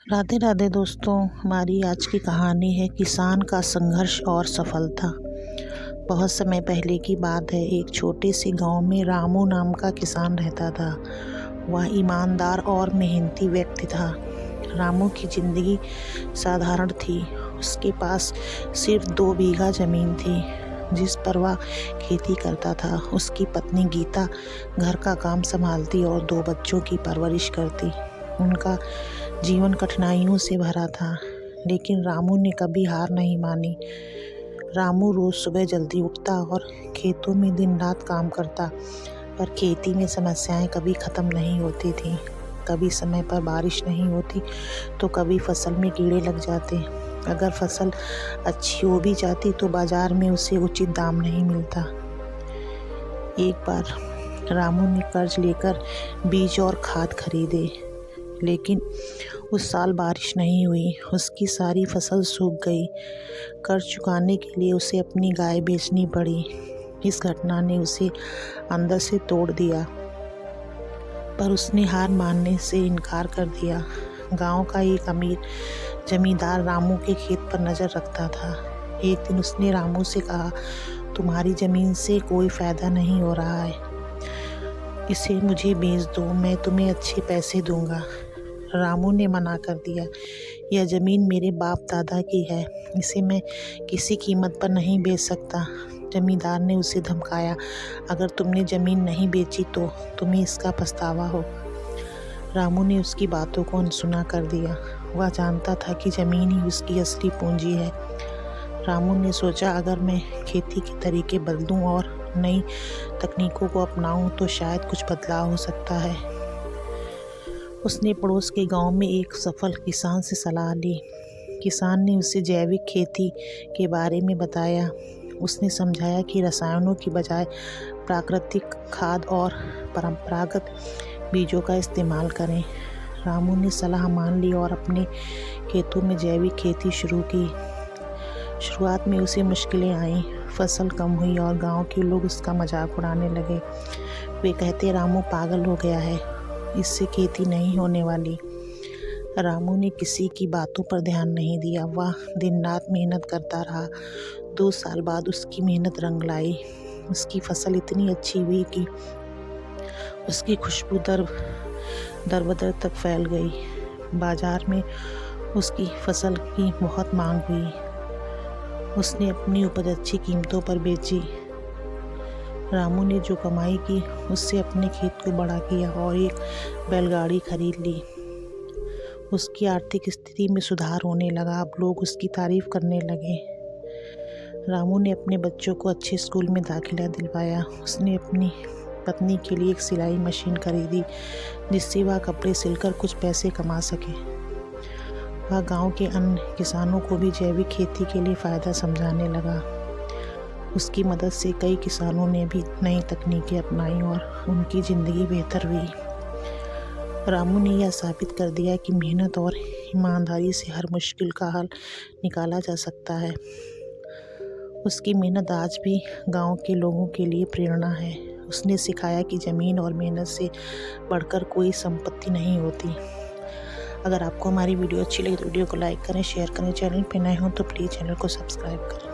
राधे राधे दोस्तों, हमारी आज की कहानी है किसान का संघर्ष और सफलता। बहुत समय पहले की बात है। एक छोटे से गांव में रामू नाम का किसान रहता था। वह ईमानदार और मेहनती व्यक्ति था। रामू की जिंदगी साधारण थी। उसके पास सिर्फ 2 बीघा जमीन थी जिस पर वह खेती करता था। उसकी पत्नी गीता घर का काम संभालती और 2 बच्चों की परवरिश करती। उनका जीवन कठिनाइयों से भरा था, लेकिन रामू ने कभी हार नहीं मानी। रामू रोज सुबह जल्दी उठता और खेतों में दिन रात काम करता, पर खेती में समस्याएं कभी ख़त्म नहीं होती थीं। कभी समय पर बारिश नहीं होती तो कभी फसल में कीड़े लग जाते। अगर फसल अच्छी हो भी जाती तो बाजार में उसे उचित दाम नहीं मिलता। एक बार रामू ने कर्ज लेकर बीज और खाद खरीदे, लेकिन उस साल बारिश नहीं हुई। उसकी सारी फसल सूख गई। कर्ज चुकाने के लिए उसे अपनी गाय बेचनी पड़ी। इस घटना ने उसे अंदर से तोड़ दिया, पर उसने हार मानने से इनकार कर दिया। गांव का एक अमीर जमींदार रामू के खेत पर नज़र रखता था। एक दिन उसने रामू से कहा, तुम्हारी ज़मीन से कोई फ़ायदा नहीं हो रहा है, इसे मुझे बेच दो, मैं तुम्हें अच्छे पैसे दूंगा। रामू ने मना कर दिया, यह ज़मीन मेरे बाप दादा की है, इसे मैं किसी कीमत पर नहीं बेच सकता। जमींदार ने उसे धमकाया, अगर तुमने ज़मीन नहीं बेची तो तुम्हें इसका पछतावा हो। रामू ने उसकी बातों को अनसुना कर दिया। वह जानता था कि ज़मीन ही उसकी असली पूंजी है। रामू ने सोचा, अगर मैं खेती के तरीके बदलूं और नई तकनीकों को अपनाऊं तो शायद कुछ बदलाव हो सकता है। उसने पड़ोस के गांव में एक सफल किसान से सलाह ली। किसान ने उसे जैविक खेती के बारे में बताया। उसने समझाया कि रसायनों की बजाय प्राकृतिक खाद और परंपरागत बीजों का इस्तेमाल करें। रामू ने सलाह मान ली और अपने खेतों में जैविक खेती शुरू की। शुरुआत में उसे मुश्किलें आईं। फसल कम हुई और गांव के लोग उसका मजाक उड़ाने लगे। वे कहते, रामू पागल हो गया है, इससे खेती नहीं होने वाली। रामू ने किसी की बातों पर ध्यान नहीं दिया। वह दिन रात मेहनत करता रहा। 2 साल बाद उसकी मेहनत रंग लाई। उसकी फसल इतनी अच्छी हुई कि उसकी खुशबू दर बदर तक फैल गई। बाजार में उसकी फसल की बहुत मांग हुई। उसने अपनी उपज अच्छी कीमतों पर बेची। रामू ने जो कमाई की उससे अपने खेत को बड़ा किया और एक बैलगाड़ी खरीद ली। उसकी आर्थिक स्थिति में सुधार होने लगा। अब लोग उसकी तारीफ करने लगे। रामू ने अपने बच्चों को अच्छे स्कूल में दाखिला दिलवाया। उसने अपनी पत्नी के लिए एक सिलाई मशीन खरीदी, जिससे वह कपड़े सिलकर कुछ पैसे कमा सके। वह गांव के अन्य किसानों को भी जैविक खेती के लिए फ़ायदा समझाने लगा। उसकी मदद से कई किसानों ने भी नई तकनीकें अपनाई और उनकी ज़िंदगी बेहतर हुई। रामू ने यह साबित कर दिया कि मेहनत और ईमानदारी से हर मुश्किल का हल निकाला जा सकता है। उसकी मेहनत आज भी गांव के लोगों के लिए प्रेरणा है। उसने सिखाया कि ज़मीन और मेहनत से बढ़कर कोई संपत्ति नहीं होती। अगर आपको हमारी वीडियो अच्छी लगी तो वीडियो को लाइक करें, शेयर करें। चैनल पर नए हों तो प्लीज़ चैनल को सब्सक्राइब करें।